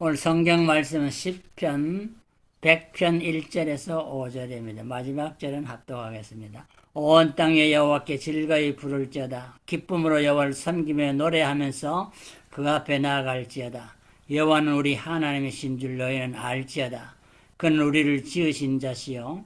오늘 성경 말씀은 시편 100편 1절에서 5절입니다. 마지막 절은 합독하겠습니다. 온 땅에 여호와께 즐거이 부를지어다. 기쁨으로 여호와를 섬기며 노래하면서 그 앞에 나아갈지어다. 여호와는 우리 하나님이신 줄 너희는 알지어다. 그는 우리를 지으신 자시요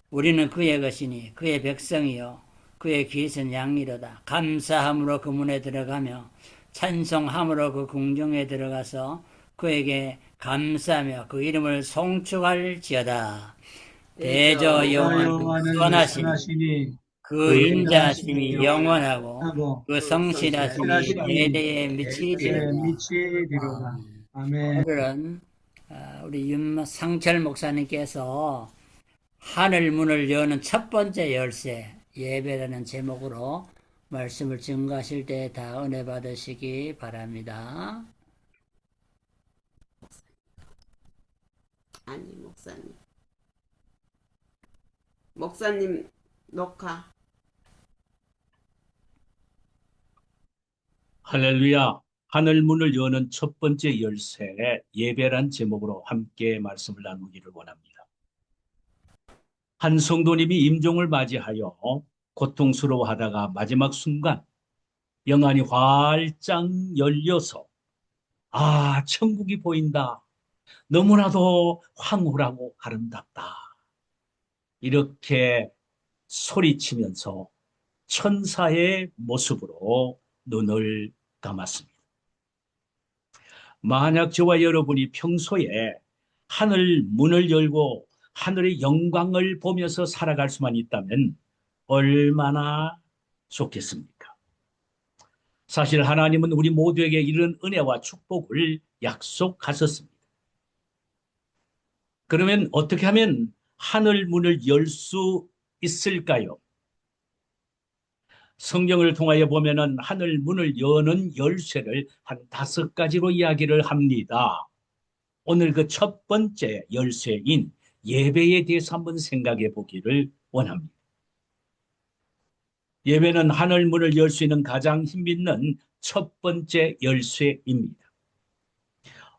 우리는 그의 것이니 그의 백성이요 그의 귀신 양이로다. 감사함으로 그 문에 들어가며 찬송함으로 그 궁정에 들어가서 그에게 감사하며 그 이름을 송축할지어다. 대저 여호와는 여호와는 선하시니 선하시니 그 그 인자하심이 인자하심이 영원하고 영원하고 그 그 성실하심이 성실하심이 대대에 대대에 미치리로다. 미치리로다. 아멘. 오늘은 우리 상철 목사님께서 하늘 문을 여는 첫 번째 열쇠 예배라는 제목으로 말씀을 증거하실 때 다 은혜 받으시기 바랍니다. 아니, 목사님. 목사님, 녹화. 할렐루야. 하늘 문을 여는 첫 번째 열쇠, 예배란 제목으로 함께 말씀을 나누기를 원합니다. 한 성도님이 임종을 맞이하여 고통스러워하다가 마지막 순간 영안이 활짝 열려서 천국이 보인다. 너무나도 황홀하고 아름답다. 이렇게 소리치면서 천사의 모습으로 눈을 감았습니다. 만약 저와 여러분이 평소에 하늘 문을 열고 하늘의 영광을 보면서 살아갈 수만 있다면 얼마나 좋겠습니까? 사실 하나님은 우리 모두에게 이런 은혜와 축복을 약속하셨습니다. 그러면 어떻게 하면 하늘 문을 열 수 있을까요? 성경을 통하여 보면은 하늘 문을 여는 열쇠를 한 5가지로 이야기를 합니다. 오늘 그 첫 번째 열쇠인 예배에 대해서 한번 생각해 보기를 원합니다. 예배는 하늘 문을 열 수 있는 가장 힘있는 첫 번째 열쇠입니다.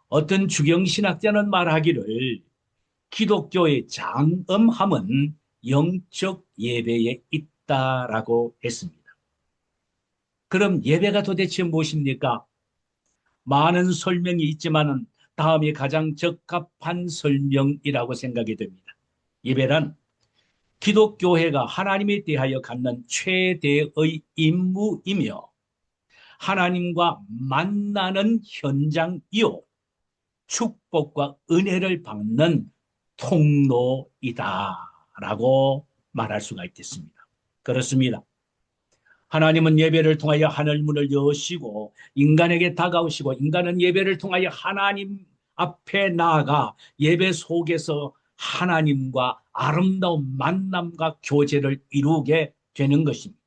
어떤 주경신학자는 말하기를 기독교의 장엄함은 영적 예배에 있다라고 했습니다. 그럼 예배가 도대체 무엇입니까? 많은 설명이 있지만 다음이 가장 적합한 설명이라고 생각이 됩니다. 예배란 기독교회가 하나님에 대하여 갖는 최대의 임무이며 하나님과 만나는 현장이요 축복과 은혜를 받는 통로이다라고 말할 수가 있겠습니다. 그렇습니다. 하나님은 예배를 통하여 하늘 문을 여시고 인간에게 다가오시고 인간은 예배를 통하여 하나님 앞에 나아가 예배 속에서 하나님과 아름다운 만남과 교제를 이루게 되는 것입니다.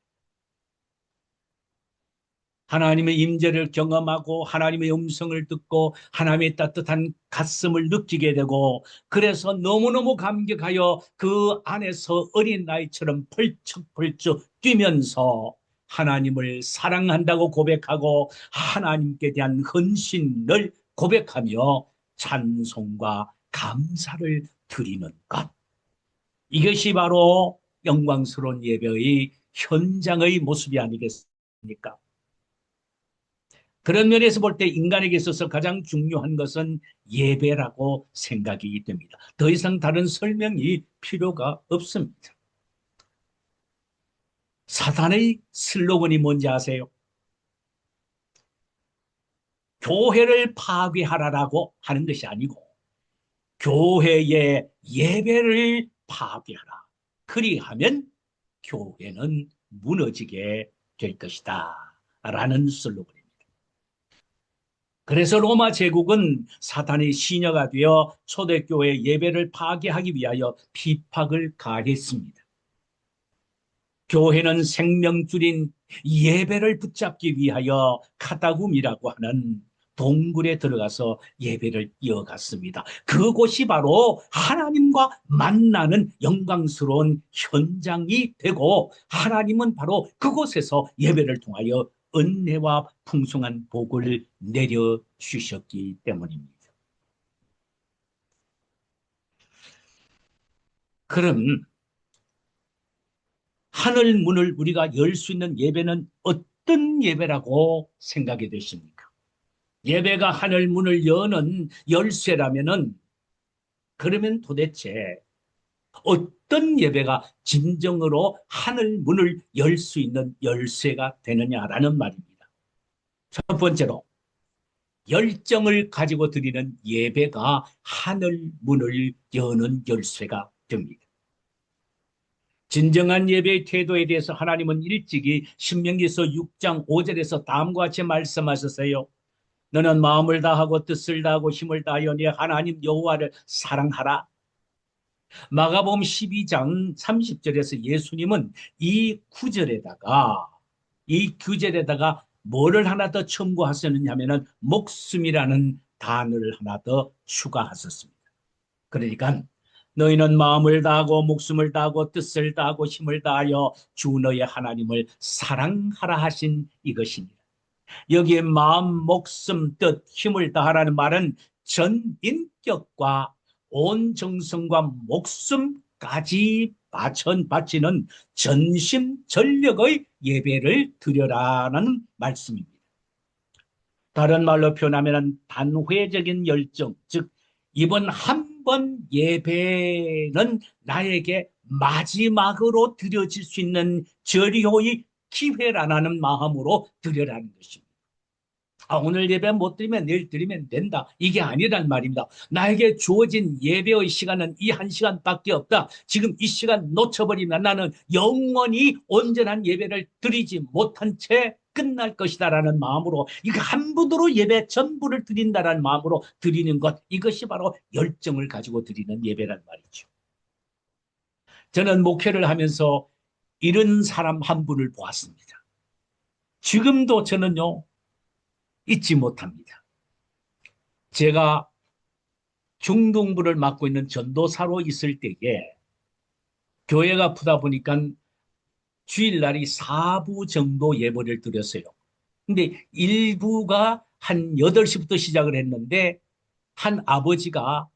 하나님의 임재를 경험하고 하나님의 음성을 듣고 하나님의 따뜻한 가슴을 느끼게 되고 그래서 너무너무 감격하여 그 안에서 어린아이처럼 펄쩍펄쩍 뛰면서 하나님을 사랑한다고 고백하고 하나님께 대한 헌신을 고백하며 찬송과 감사를 드리는 것. 이것이 바로 영광스러운 예배의 현장의 모습이 아니겠습니까? 그런 면에서 볼 때 인간에게 있어서 가장 중요한 것은 예배라고 생각이 됩니다. 더 이상 다른 설명이 필요가 없습니다. 사탄의 슬로건이 뭔지 아세요? 교회를 파괴하라라고 하는 것이 아니고 교회의 예배를 파괴하라. 그리하면 교회는 무너지게 될 것이다. 라는 슬로건입니다. 그래서 로마 제국은 사탄의 시녀가 되어 초대교회 예배를 파괴하기 위하여 핍박을 가했습니다. 교회는 생명줄인 예배를 붙잡기 위하여 카타굼이라고 하는 동굴에 들어가서 예배를 이어갔습니다. 그곳이 바로 하나님과 만나는 영광스러운 현장이 되고 하나님은 바로 그곳에서 예배를 통하여 은혜와 풍성한 복을 내려주셨기 때문입니다. 그럼 하늘 문을 우리가 열 수 있는 예배는 어떤 예배라고 생각이 되십니까? 예배가 하늘 문을 여는 열쇠라면은 그러면 도대체 어떤 예배가 진정으로 하늘 문을 열 수 있는 열쇠가 되느냐라는 말입니다. 첫 번째로 열정을 가지고 드리는 예배가 하늘 문을 여는 열쇠가 됩니다. 진정한 예배의 태도에 대해서 하나님은 일찍이 신명기서 6장 5절에서 다음과 같이 말씀하셨어요. 너는 마음을 다하고 뜻을 다하고 힘을 다하여 네 하나님 여호와를 사랑하라. 마가복음 12장 30절에서 예수님은 이 구절에다가 뭐를 하나 더 첨부하셨느냐 하면은 목숨이라는 단어를 하나 더 추가하셨습니다. 그러니까 너희는 마음을 다하고 목숨을 다하고 뜻을 다하고 힘을 다하여 주 너의 하나님을 사랑하라 하신 이것입니다. 여기에 마음, 목숨, 뜻, 힘을 다하라는 말은 전 인격과 온 정성과 목숨까지 바치는 전심전력의 예배를 드려라는 말씀입니다. 다른 말로 표현하면 단회적인 열정, 즉 이번 한 번 예배는 나에게 마지막으로 드려질 수 있는 절효의 기회라는 마음으로 드려라는 것입니다. 오늘 예배 못 드리면 내일 드리면 된다. 이게 아니란 말입니다. 나에게 주어진 예배의 시간은 이 한 시간밖에 없다. 지금 이 시간 놓쳐버리면 나는 영원히 온전한 예배를 드리지 못한 채 끝날 것이다라는 마음으로 이거 한 분으로 예배 전부를 드린다라는 마음으로 드리는 것, 이것이 바로 열정을 가지고 드리는 예배란 말이죠. 저는 목회를 하면서 이런 사람 한 분을 보았습니다. 지금도 저는요 잊지 못합니다. 제가 중등부를 맡고 있는 전도사로 있을 때에 교회가 아프다 보니까 주일날이 4부 정도 예배를 드렸어요. 근데 1부가 한 8시부터 시작을 했는데 한 아버지가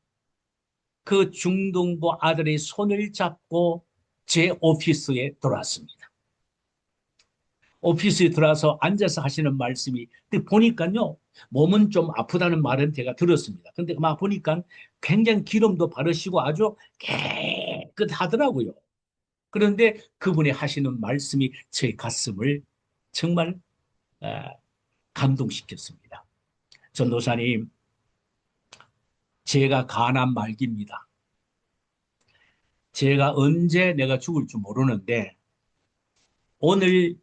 그 중등부 아들의 손을 잡고 제 오피스에 들어왔습니다. 오피스에 들어와서 앉아서 하시는 말씀이 보니까요 몸은 좀 아프다는 말은 제가 들었습니다. 근데 막 보니까 굉장히 기름도 바르시고 아주 깨끗하더라고요. 그런데 그분이 하시는 말씀이 제 가슴을 정말 감동시켰습니다. 전도사님, 제가 가난 말기입니다. 제가 언제 내가 죽을 줄 모르는데 오늘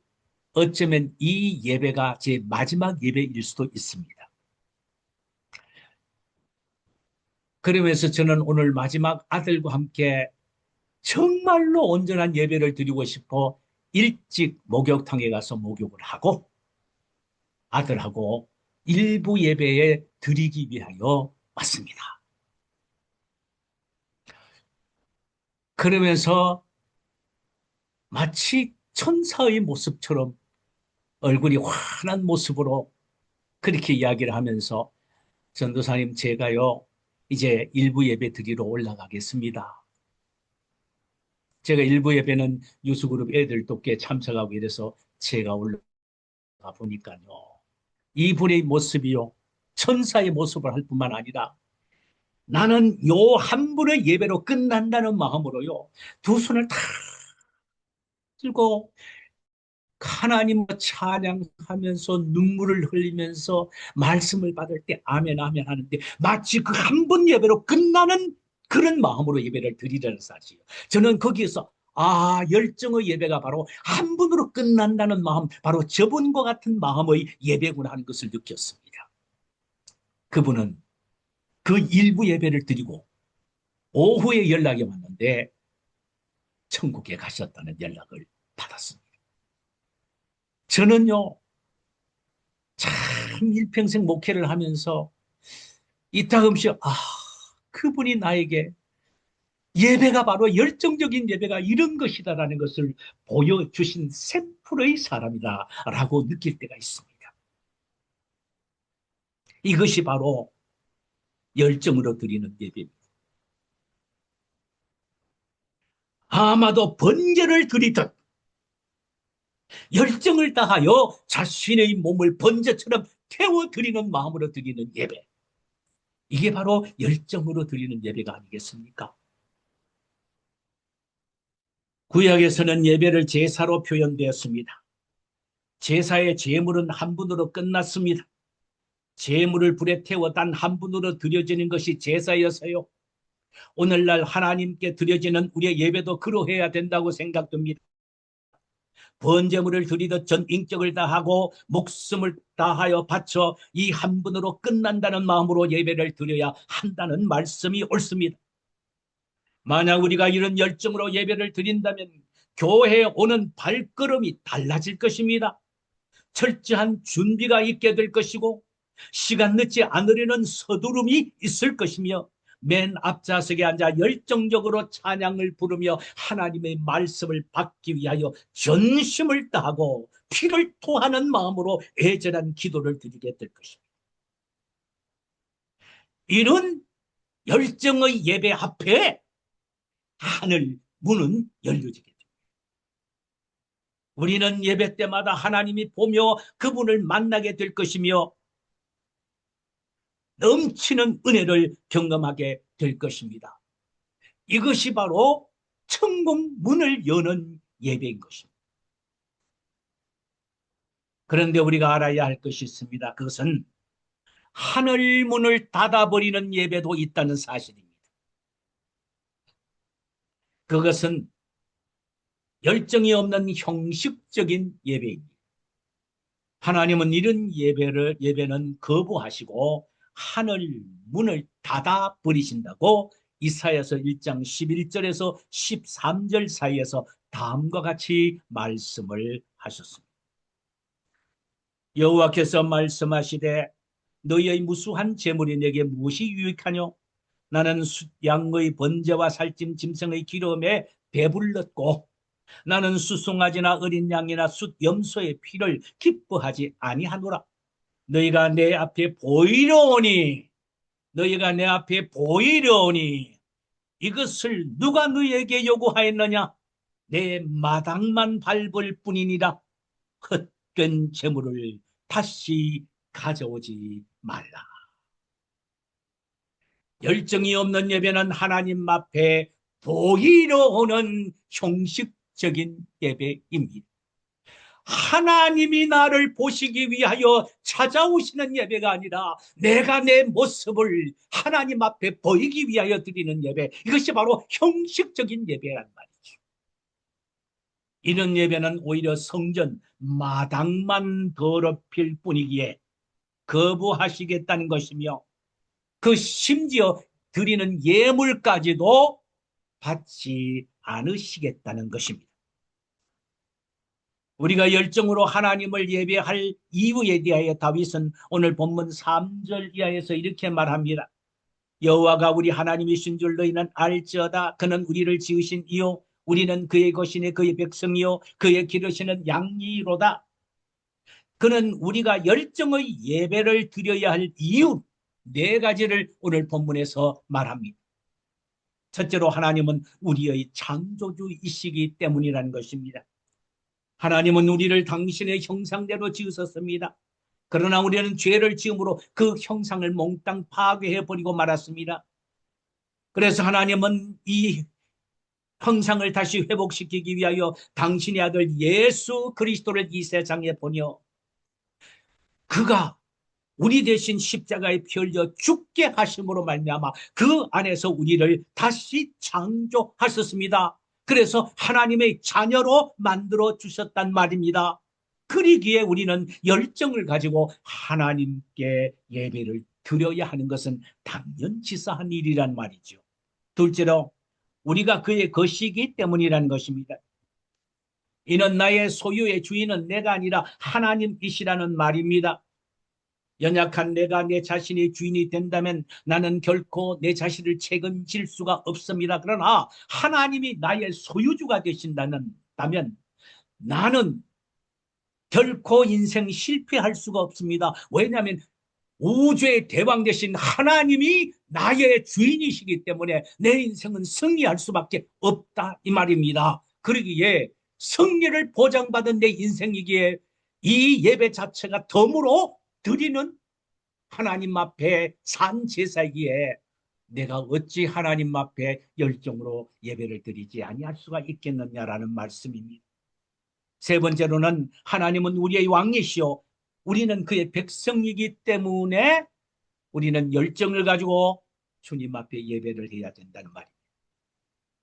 어쩌면 이 예배가 제 마지막 예배일 수도 있습니다. 그러면서 저는 오늘 마지막 아들과 함께 정말로 온전한 예배를 드리고 싶어 일찍 목욕탕에 가서 목욕을 하고 아들하고 일부 예배에 드리기 위하여 왔습니다. 그러면서 마치 천사의 모습처럼 얼굴이 환한 모습으로 그렇게 이야기를 하면서 전도사님 제가요 이제 일부 예배 드리러 올라가겠습니다. 제가 일부 예배는 유수그룹 애들도 꽤 참석하고 이래서 제가 올라가 보니까요 이분의 모습이요 천사의 모습을 할 뿐만 아니라 나는 요 한 분의 예배로 끝난다는 마음으로요 두 손을 다 들고 하나님을 찬양하면서 눈물을 흘리면서 말씀을 받을 때 아멘 아멘 하는데 마치 그 한 번 예배로 끝나는 그런 마음으로 예배를 드리려는 사실이에요. 저는 거기에서 열정의 예배가 바로 한 분으로 끝난다는 마음, 바로 저분과 같은 마음의 예배구나 하는 것을 느꼈습니다. 그분은 그 일부 예배를 드리고 오후에 연락이 왔는데 천국에 가셨다는 연락을 받았습니다. 저는요 참 일평생 목회를 하면서 이따금씩 그분이 나에게 예배가 바로 열정적인 예배가 이런 것이다라는 것을 보여주신 샘플의 사람이다라고 느낄 때가 있습니다. 이것이 바로 열정으로 드리는 예배입니다. 아마도 번제를 드리듯 열정을 다하여 자신의 몸을 번제처럼 태워드리는 마음으로 드리는 예배. 이게 바로 열정으로 드리는 예배가 아니겠습니까? 구약에서는 예배를 제사로 표현되었습니다. 제사의 제물은 한 분으로 끝났습니다. 제물을 불에 태워 단 한 분으로 드려지는 것이 제사여서요. 오늘날 하나님께 드려지는 우리의 예배도 그러해야 된다고 생각됩니다. 번제물을 드리듯 전 인격을 다하고 목숨을 다하여 바쳐 이 한 분으로 끝난다는 마음으로 예배를 드려야 한다는 말씀이 옳습니다. 만약 우리가 이런 열정으로 예배를 드린다면 교회에 오는 발걸음이 달라질 것입니다. 철저한 준비가 있게 될 것이고 시간 늦지 않으려는 서두름이 있을 것이며 맨 앞좌석에 앉아 열정적으로 찬양을 부르며 하나님의 말씀을 받기 위하여 전심을 다하고 피를 토하는 마음으로 애절한 기도를 드리게 될 것입니다. 이런 열정의 예배 앞에 하늘 문은 열려지게 됩니다. 우리는 예배 때마다 하나님이 보며 그분을 만나게 될 것이며 넘치는 은혜를 경험하게 될 것입니다. 이것이 바로 천국 문을 여는 예배인 것입니다. 그런데 우리가 알아야 할 것이 있습니다. 그것은 하늘 문을 닫아버리는 예배도 있다는 사실입니다. 그것은 열정이 없는 형식적인 예배입니다. 하나님은 이런 예배는 거부하시고 하늘 문을 닫아 버리신다고 이사야서 1장 11절에서 13절 사이에서 다음과 같이 말씀을 하셨습니다. 여호와께서 말씀하시되 너희의 무수한 재물이 내게 무엇이 유익하뇨? 나는 숫양의 번제와 살찜 짐승의 기름에 배불렀고 나는 수송아지나 어린 양이나 숫 염소의 피를 기뻐하지 아니하노라. 너희가 내 앞에 보이려오니 이것을 누가 너희에게 요구하였느냐? 내 마당만 밟을 뿐이니라. 헛된 재물을 다시 가져오지 말라. 열정이 없는 예배는 하나님 앞에 보이려 오는 형식적인 예배입니다. 하나님이 나를 보시기 위하여 찾아오시는 예배가 아니라 내가 내 모습을 하나님 앞에 보이기 위하여 드리는 예배, 이것이 바로 형식적인 예배란 말이죠. 이런 예배는 오히려 성전 마당만 더럽힐 뿐이기에 거부하시겠다는 것이며 그 심지어 드리는 예물까지도 받지 않으시겠다는 것입니다. 우리가 열정으로 하나님을 예배할 이유에 대하여 다윗은 오늘 본문 3절 이하에서 이렇게 말합니다. 여호와가 우리 하나님이신 줄 너희는 알지어다. 그는 우리를 지으신 이요 우리는 그의 것이니 그의 백성이요 그의 기르시는 양이로다. 그는 우리가 열정의 예배를 드려야 할 이유 4가지를 오늘 본문에서 말합니다. 첫째로 하나님은 우리의 창조주이시기 때문이라는 것입니다. 하나님은 우리를 당신의 형상대로 지으셨습니다. 그러나 우리는 죄를 지음으로 그 형상을 몽땅 파괴해버리고 말았습니다. 그래서 하나님은 이 형상을 다시 회복시키기 위하여 당신의 아들 예수 그리스도를 이 세상에 보내어 그가 우리 대신 십자가에 피 흘려 죽게 하심으로 말미암아 그 안에서 우리를 다시 창조하셨습니다. 그래서 하나님의 자녀로 만들어 주셨단 말입니다. 그러기에 우리는 열정을 가지고 하나님께 예배를 드려야 하는 것은 당연치사한 일이란 말이죠. 둘째로 우리가 그의 것이기 때문이라는 것입니다. 이는 나의 소유의 주인은 내가 아니라 하나님이시라는 말입니다. 연약한 내가 내 자신의 주인이 된다면 나는 결코 내 자신을 책임질 수가 없습니다. 그러나 하나님이 나의 소유주가 되신다면 나는 결코 인생 실패할 수가 없습니다. 왜냐하면 우주의 대왕 되신 하나님이 나의 주인이시기 때문에 내 인생은 승리할 수밖에 없다 이 말입니다. 그러기에 승리를 보장받은 내 인생이기에 이 예배 자체가 덤으로 드리는 하나님 앞에 산 제사이기에 내가 어찌 하나님 앞에 열정으로 예배를 드리지 아니할 수가 있겠느냐라는 말씀입니다. 세 번째로는 하나님은 우리의 왕이시오. 우리는 그의 백성이기 때문에 우리는 열정을 가지고 주님 앞에 예배를 해야 된다는 말입니다.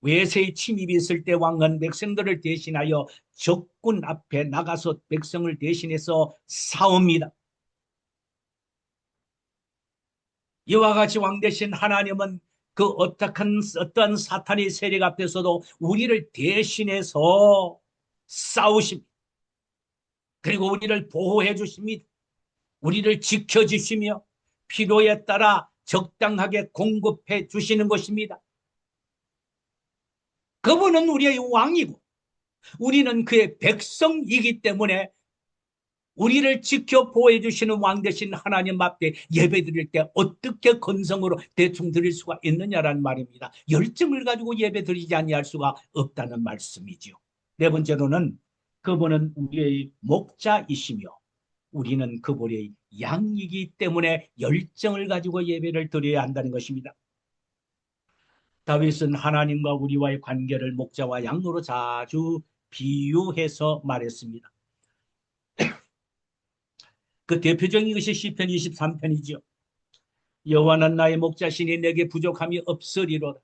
외세의 침입이 있을 때 왕은 백성들을 대신하여 적군 앞에 나가서 백성을 대신해서 싸웁니다. 이와 같이 왕 되신 하나님은 그 어떠한 사탄의 세력 앞에서도 우리를 대신해서 싸우십니다. 그리고 우리를 보호해 주십니다. 우리를 지켜주시며 필요에 따라 적당하게 공급해 주시는 것입니다. 그분은 우리의 왕이고 우리는 그의 백성이기 때문에 우리를 지켜 보호해 주시는 왕 되신 하나님 앞에 예배 드릴 때 어떻게 건성으로 대충 드릴 수가 있느냐라는 말입니다. 열정을 가지고 예배 드리지 아니할 수가 없다는 말씀이지요. 네 번째로는 그분은 우리의 목자이시며 우리는 그분의 양이기 때문에 열정을 가지고 예배를 드려야 한다는 것입니다. 다윗은 하나님과 우리와의 관계를 목자와 양으로 자주 비유해서 말했습니다. 그 대표적인 것이 시편 23편이죠. 여호와는 나의 목자시니 내게 부족함이 없으리로다.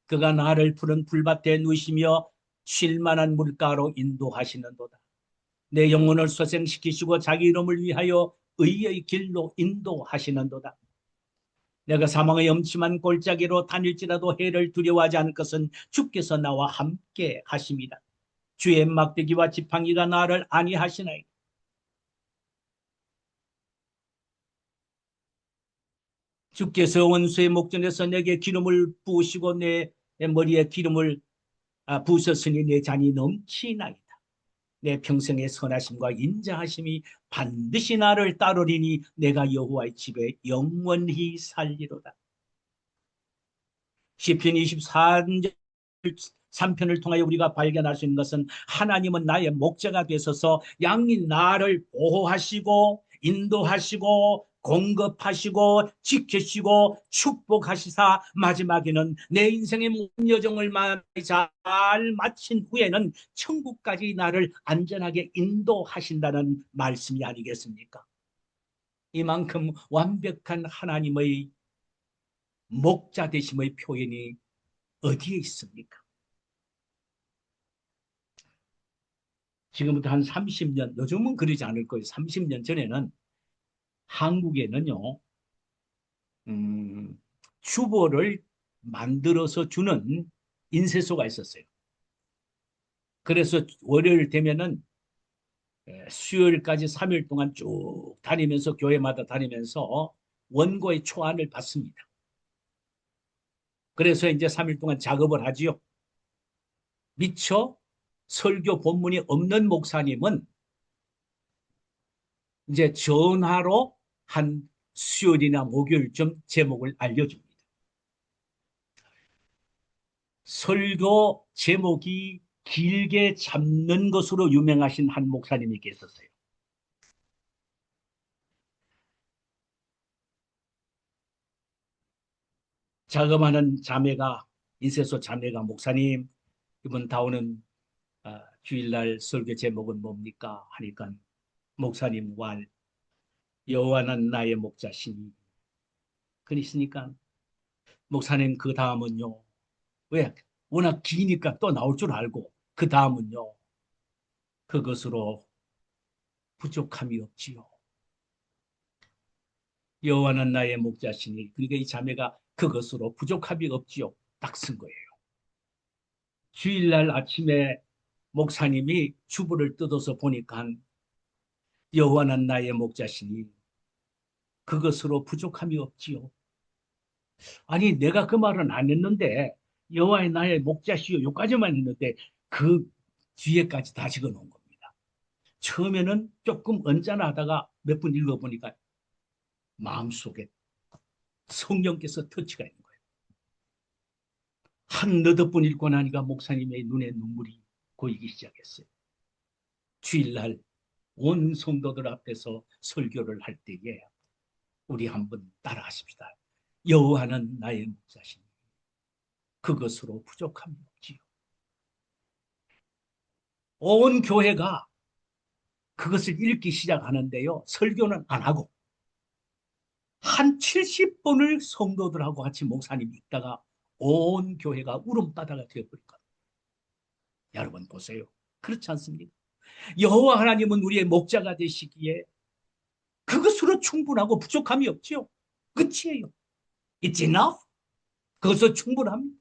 그가 나를 푸른 풀밭에 누시며 쉴 만한 물가로 인도하시는도다. 내 영혼을 소생시키시고 자기 이름을 위하여 의의 길로 인도하시는도다. 내가 사망의 엄침한 골짜기로 다닐지라도 해를 두려워하지 않을 것은 주께서 나와 함께 하십니다. 주의 막대기와 지팡이가 나를 안위하시나이다. 주께서 원수의 목전에서 내게 기름을 부으시고 내 머리에 기름을 부으셨으니 내 잔이 넘치나이다. 내 평생의 선하심과 인자하심이 반드시 나를 따르리니 내가 여호와의 집에 영원히 살리로다. 시편 23편을 통하여 우리가 발견할 수 있는 것은 하나님은 나의 목자가 되셔서 양인 나를 보호하시고 인도하시고 공급하시고 지키시고 축복하시사 마지막에는 내 인생의 모든 여정을 잘 마친 후에는 천국까지 나를 안전하게 인도하신다는 말씀이 아니겠습니까? 이만큼 완벽한 하나님의 목자 되심의 표현이 어디에 있습니까? 지금부터 한 30년, 요즘은 그러지 않을 거예요. 30년 전에는 한국에는요, 주보를 만들어서 주는 인쇄소가 있었어요. 그래서 월요일 되면은 수요일까지 3일 동안 쭉 다니면서 교회마다 다니면서 원고의 초안을 받습니다. 그래서 이제 3일 동안 작업을 하지요. 미처 설교 본문이 없는 목사님은 이제 전화로 한 수요일이나 목요일쯤 제목을 알려줍니다. 설교 제목이 길게 잡는 것으로 유명하신 한 목사님이 계셨어요. 작업하는 자매가, 인쇄소 자매가 목사님, 이번 다오는 주일날 설교 제목은 뭡니까? 하니까 목사님 왈 여호와는 나의 목자시니. 그러시니까 목사님 그 다음은요. 왜? 워낙 기니까 또 나올 줄 알고 그 다음은요. 그것으로 부족함이 없지요. 여호와는 나의 목자시니. 그러니까 이 자매가 그것으로 부족함이 없지요. 딱 쓴 거예요. 주일날 아침에 목사님이 주보를 뜯어서 보니까 여호와는 나의 목자시니 그것으로 부족함이 없지요. 아니 내가 그 말은 안 했는데 여호와의 나의 목자시요 여기까지만 했는데 그 뒤에까지 다 적어놓은 겁니다. 처음에는 조금 언짢아하다가 몇 번 읽어보니까 마음속에 성령께서 터치가 있는 거예요. 한 너댓분 읽고 나니까 목사님의 눈에 눈물이 고이기 시작했어요. 주일날 온 성도들 앞에서 설교를 할 때에 우리 한번 따라하십시다. 여호와는 나의 목자시니 그것으로 부족함이 없지요. 온 교회가 그것을 읽기 시작하는데요. 설교는 안 하고 한 70번을 성도들하고 같이 목사님이 읽다가 온 교회가 울음바다가 되어버릴 겁니다. 여러분 보세요. 그렇지 않습니까? 여호와 하나님은 우리의 목자가 되시기에 그것으로 충분하고 부족함이 없지요. 끝이에요. It's enough. 그것으로 충분합니다.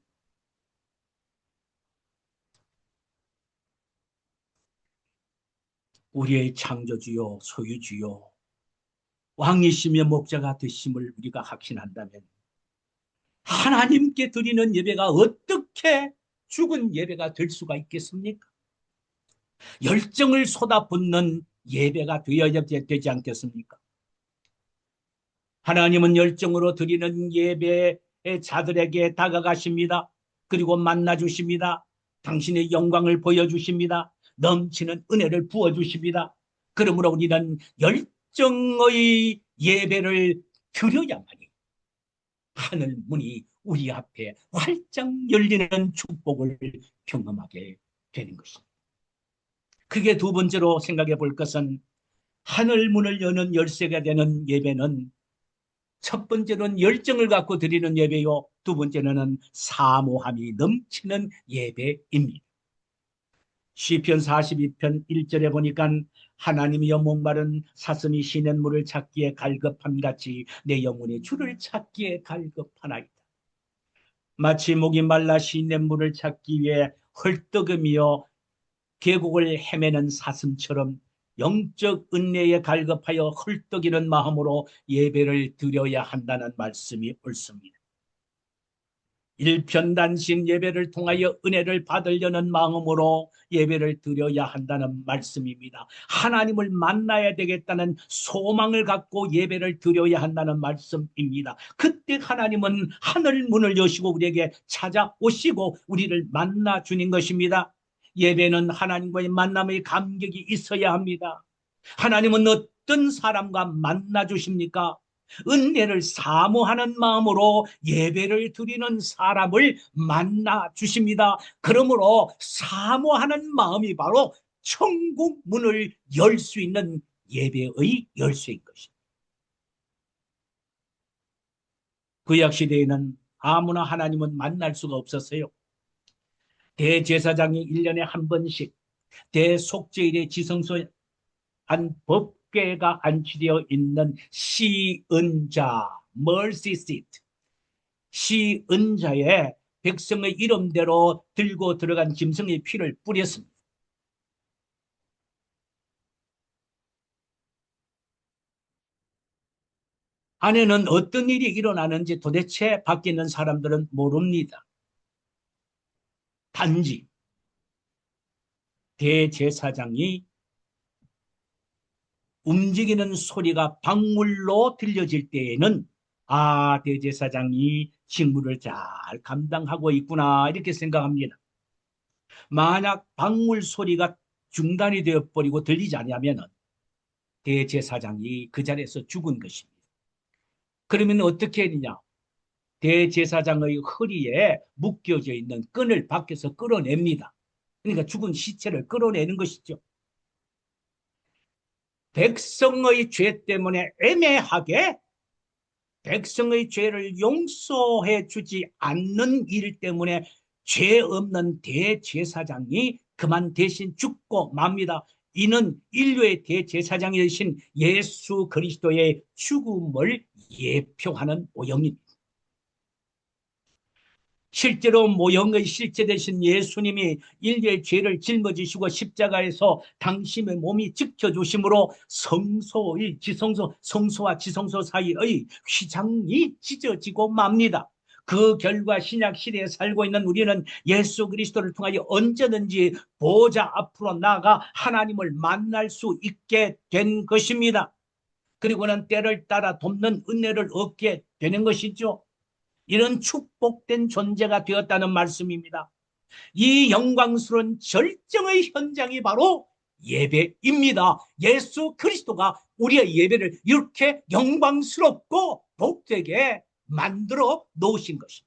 우리의 창조주요 소유주요 왕이시며 목자가 되심을 우리가 확신한다면 하나님께 드리는 예배가 어떻게 죽은 예배가 될 수가 있겠습니까? 열정을 쏟아붓는 예배가 되어야 되지 않겠습니까? 하나님은 열정으로 드리는 예배의 자들에게 다가가십니다. 그리고 만나주십니다. 당신의 영광을 보여주십니다. 넘치는 은혜를 부어주십니다. 그러므로 우리는 열정의 예배를 드려야만이 하늘 문이 우리 앞에 활짝 열리는 축복을 경험하게 되는 것입니다. 그게 두 번째로 생각해 볼 것은 하늘 문을 여는 열쇠가 되는 예배는 첫 번째는 열정을 갖고 드리는 예배요. 두 번째는 사모함이 넘치는 예배입니다. 시편 42편 1절에 보니까 하나님이여 목마른 사슴이 시냇물을 찾기에 갈급함 같이 내 영혼이 주를 찾기에 갈급하나이다. 마치 목이 말라 시냇물을 찾기 위해 헐떡이며 계곡을 헤매는 사슴처럼 영적 은혜에 갈급하여 헐떡이는 마음으로 예배를 드려야 한다는 말씀이 옳습니다. 일편단심 예배를 통하여 은혜를 받으려는 마음으로 예배를 드려야 한다는 말씀입니다. 하나님을 만나야 되겠다는 소망을 갖고 예배를 드려야 한다는 말씀입니다. 그때 하나님은 하늘 문을 여시고 우리에게 찾아오시고 우리를 만나 주는 것입니다. 예배는 하나님과의 만남의 감격이 있어야 합니다. 하나님은 어떤 사람과 만나 주십니까? 은혜를 사모하는 마음으로 예배를 드리는 사람을 만나 주십니다. 그러므로 사모하는 마음이 바로 천국 문을 열 수 있는 예배의 열쇠인 것입니다. 구약 시대에는 아무나 하나님은 만날 수가 없었어요. 대제사장이 1년에 한 번씩 대속죄일의 지성소에 한 법궤가 안치되어 있는 시은자 mercy seat, 시은자에 백성의 이름대로 들고 들어간 짐승의 피를 뿌렸습니다. 안에는 어떤 일이 일어나는지 도대체 밖에 있는 사람들은 모릅니다. 단지 대제사장이 움직이는 소리가 방울로 들려질 때에는 아, 대제사장이 직무를 잘 감당하고 있구나 이렇게 생각합니다. 만약 방울 소리가 중단이 되어버리고 들리지 않으면 대제사장이 그 자리에서 죽은 것입니다. 그러면 어떻게 했느냐? 대제사장의 허리에 묶여져 있는 끈을 밖에서 끌어냅니다. 그러니까 죽은 시체를 끌어내는 것이죠. 백성의 죄 때문에 애매하게 백성의 죄를 용서해 주지 않는 일 때문에 죄 없는 대제사장이 그만 대신 죽고 맙니다. 이는 인류의 대제사장이 되신 예수 그리스도의 죽음을 예표하는 모형입니다. 실제로 모형의 실제 되신 예수님이 인류의 죄를 짊어지시고 십자가에서 당신의 몸이 지켜주심으로 성소의 지성소, 성소와 지성소 사이의 휘장이 찢어지고 맙니다. 그 결과 신약 시대에 살고 있는 우리는 예수 그리스도를 통하여 언제든지 보좌 앞으로 나아가 하나님을 만날 수 있게 된 것입니다. 그리고는 때를 따라 돕는 은혜를 얻게 되는 것이죠. 이런 축복된 존재가 되었다는 말씀입니다. 이 영광스러운 절정의 현장이 바로 예배입니다. 예수 그리스도가 우리의 예배를 이렇게 영광스럽고 복되게 만들어 놓으신 것입니다.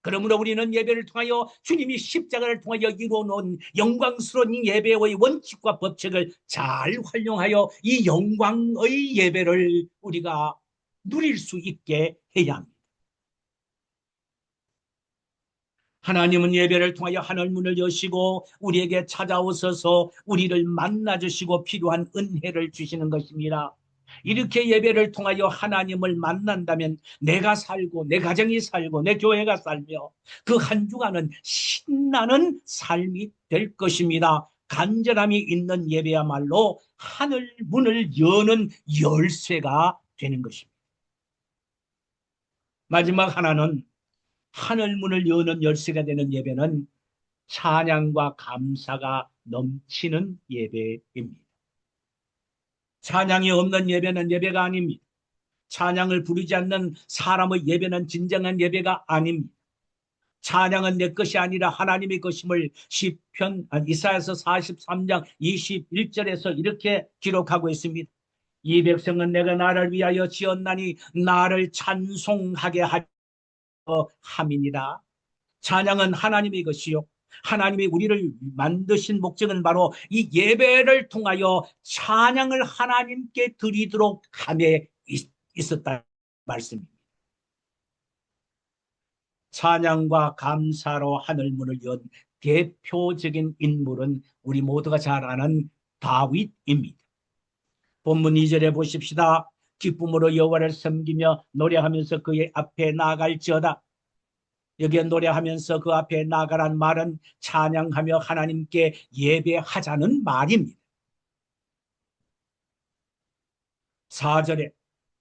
그러므로 우리는 예배를 통하여 주님이 십자가를 통하여 이루어놓은 영광스러운 예배의 원칙과 법칙을 잘 활용하여 이 영광의 예배를 우리가 누릴 수 있게 해야 합니다. 하나님은 예배를 통하여 하늘 문을 여시고 우리에게 찾아오셔서 우리를 만나주시고 필요한 은혜를 주시는 것입니다. 이렇게 예배를 통하여 하나님을 만난다면 내가 살고 내 가정이 살고 내 교회가 살며 그 한 주간은 신나는 삶이 될 것입니다. 간절함이 있는 예배야말로 하늘 문을 여는 열쇠가 되는 것입니다. 마지막 하나는 하늘 문을 여는 열쇠가 되는 예배는 찬양과 감사가 넘치는 예배입니다. 찬양이 없는 예배는 예배가 아닙니다. 찬양을 부르지 않는 사람의 예배는 진정한 예배가 아닙니다. 찬양은 내 것이 아니라 하나님의 것임을 이사야서 43장 21절에서 이렇게 기록하고 있습니다. 이 백성은 내가 나를 위하여 지었나니 나를 찬송하게 하려 함이니라. 찬양은 하나님의 것이요 하나님이 우리를 만드신 목적은 바로 이 예배를 통하여 찬양을 하나님께 드리도록 함에 있었다 말씀입니다. 찬양과 감사로 하늘문을 연 대표적인 인물은 우리 모두가 잘 아는 다윗입니다. 본문 2절에 보십시다. 기쁨으로 여호와를 섬기며 노래하면서 그의 앞에 나아갈지어다. 여기에 노래하면서 그 앞에 나가란 말은 찬양하며 하나님께 예배하자는 말입니다. 4절에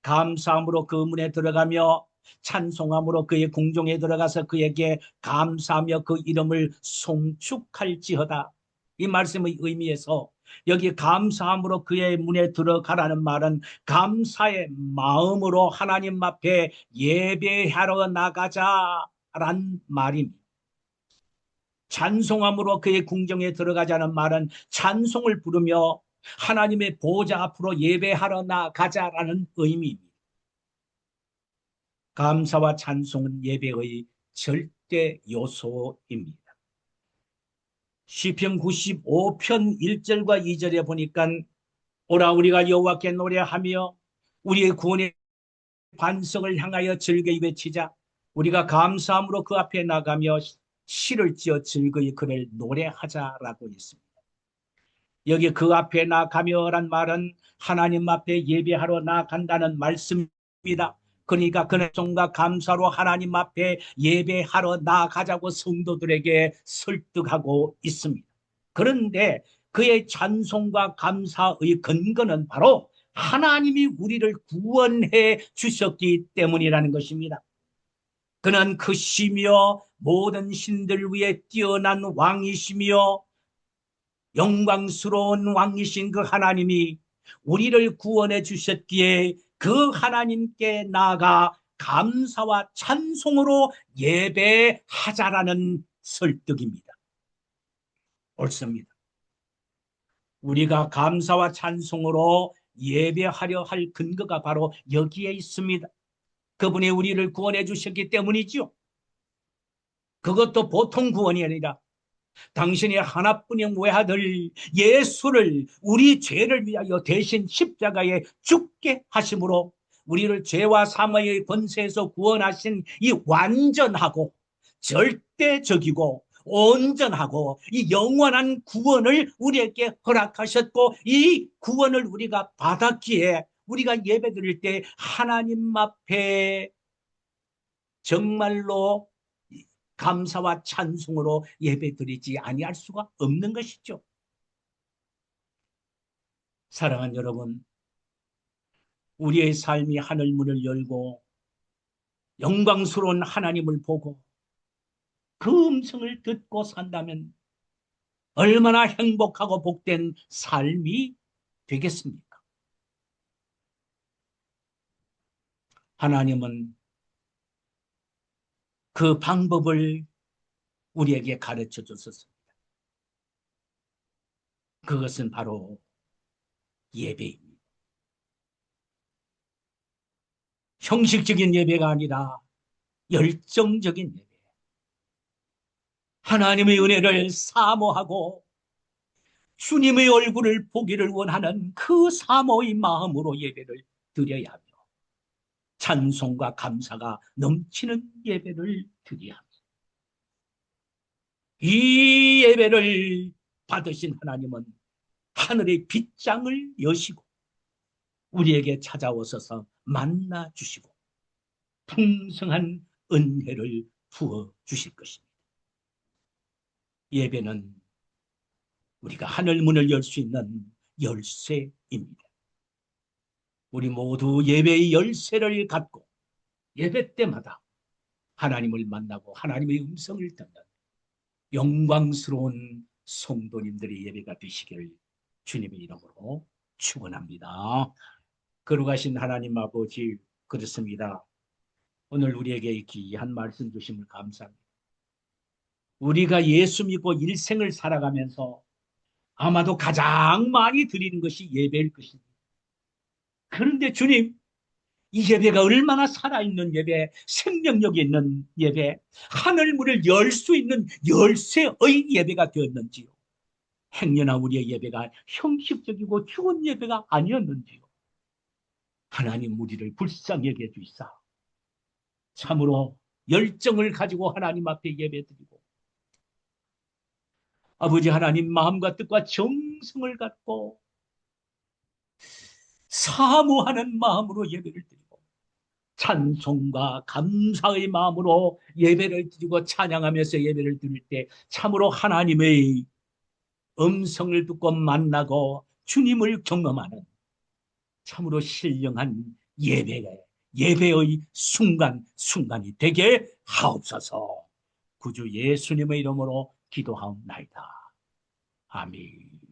감사함으로 그 문에 들어가며 찬송함으로 그의 궁중에 들어가서 그에게 감사하며 그 이름을 송축할지어다. 이 말씀의 의미에서 여기 감사함으로 그의 문에 들어가라는 말은 감사의 마음으로 하나님 앞에 예배하러 나가자란 말입니다. 찬송함으로 그의 궁정에 들어가자는 말은 찬송을 부르며 하나님의 보좌 앞으로 예배하러 나가자라는 의미입니다. 감사와 찬송은 예배의 절대 요소입니다. 시편 95편 1절과 2절에 보니까 오라 우리가 여호와께 노래하며 우리의 구원의 반석을 향하여 즐거이 외치자. 우리가 감사함으로 그 앞에 나가며 시를 지어 즐거이 그를 노래하자라고 했습니다. 여기 그 앞에 나가며란 말은 하나님 앞에 예배하러 나간다는 말씀입니다. 그러니까 그네송과 감사로 하나님 앞에 예배하러 나가자고 성도들에게 설득하고 있습니다. 그런데 그의 찬송과 감사의 근거는 바로 하나님이 우리를 구원해 주셨기 때문이라는 것입니다. 그는 크시며 모든 신들 위에 뛰어난 왕이시며 영광스러운 왕이신 그 하나님이 우리를 구원해 주셨기에 그 하나님께 나아가 감사와 찬송으로 예배하자라는 설득입니다. 옳습니다. 우리가 감사와 찬송으로 예배하려 할 근거가 바로 여기에 있습니다. 그분이 우리를 구원해 주셨기 때문이죠. 그것도 보통 구원이 아니라 당신의 하나뿐인 외아들 예수를 우리 죄를 위하여 대신 십자가에 죽게 하심으로 우리를 죄와 사망의 권세에서 구원하신 이 완전하고 절대적이고 온전하고 이 영원한 구원을 우리에게 허락하셨고 이 구원을 우리가 받았기에 우리가 예배드릴 때 하나님 앞에 정말로 감사와 찬송으로 예배드리지 아니할 수가 없는 것이죠. 사랑하는 여러분, 우리의 삶이 하늘 문을 열고 영광스러운 하나님을 보고 그 음성을 듣고 산다면 얼마나 행복하고 복된 삶이 되겠습니까? 하나님은 그 방법을 우리에게 가르쳐 줬었습니다. 그것은 바로 예배입니다. 형식적인 예배가 아니라 열정적인 예배. 하나님의 은혜를 사모하고 주님의 얼굴을 보기를 원하는 그 사모의 마음으로 예배를 드려야 하며 찬송과 감사가 넘치는 예배를 드려야 합니다. 이 예배를 받으신 하나님은 하늘의 빗장을 여시고 우리에게 찾아오셔서 만나 주시고 풍성한 은혜를 부어 주실 것입니다. 예배는 우리가 하늘 문을 열 수 있는 열쇠입니다. 우리 모두 예배의 열쇠를 갖고 예배 때마다 하나님을 만나고 하나님의 음성을 듣는 영광스러운 성도님들의 예배가 되시기를 주님의 이름으로 축원합니다. 거룩하신 하나님 아버지, 그렇습니다. 오늘 우리에게 귀한 말씀 주심을 감사합니다. 우리가 예수 믿고 일생을 살아가면서 아마도 가장 많이 드리는 것이 예배일 것입니다. 그런데 주님, 이 예배가 얼마나 살아있는 예배, 생명력이 있는 예배, 하늘문을 열 수 있는 열쇠의 예배가 되었는지요. 행여나 우리의 예배가 형식적이고 죽은 예배가 아니었는지요. 하나님 우리를 불쌍히 여겨 주시사 참으로 열정을 가지고 하나님 앞에 예배드리고 아버지 하나님 마음과 뜻과 정성을 갖고 사모하는 마음으로 예배를 드리고 찬송과 감사의 마음으로 예배를 드리고 찬양하면서 예배를 드릴 때 참으로 하나님의 음성을 듣고 만나고 주님을 경험하는 참으로 신령한 예배의 순간이 되게 하옵소서. 구주 예수님의 이름으로 기도하옵나이다. 아멘.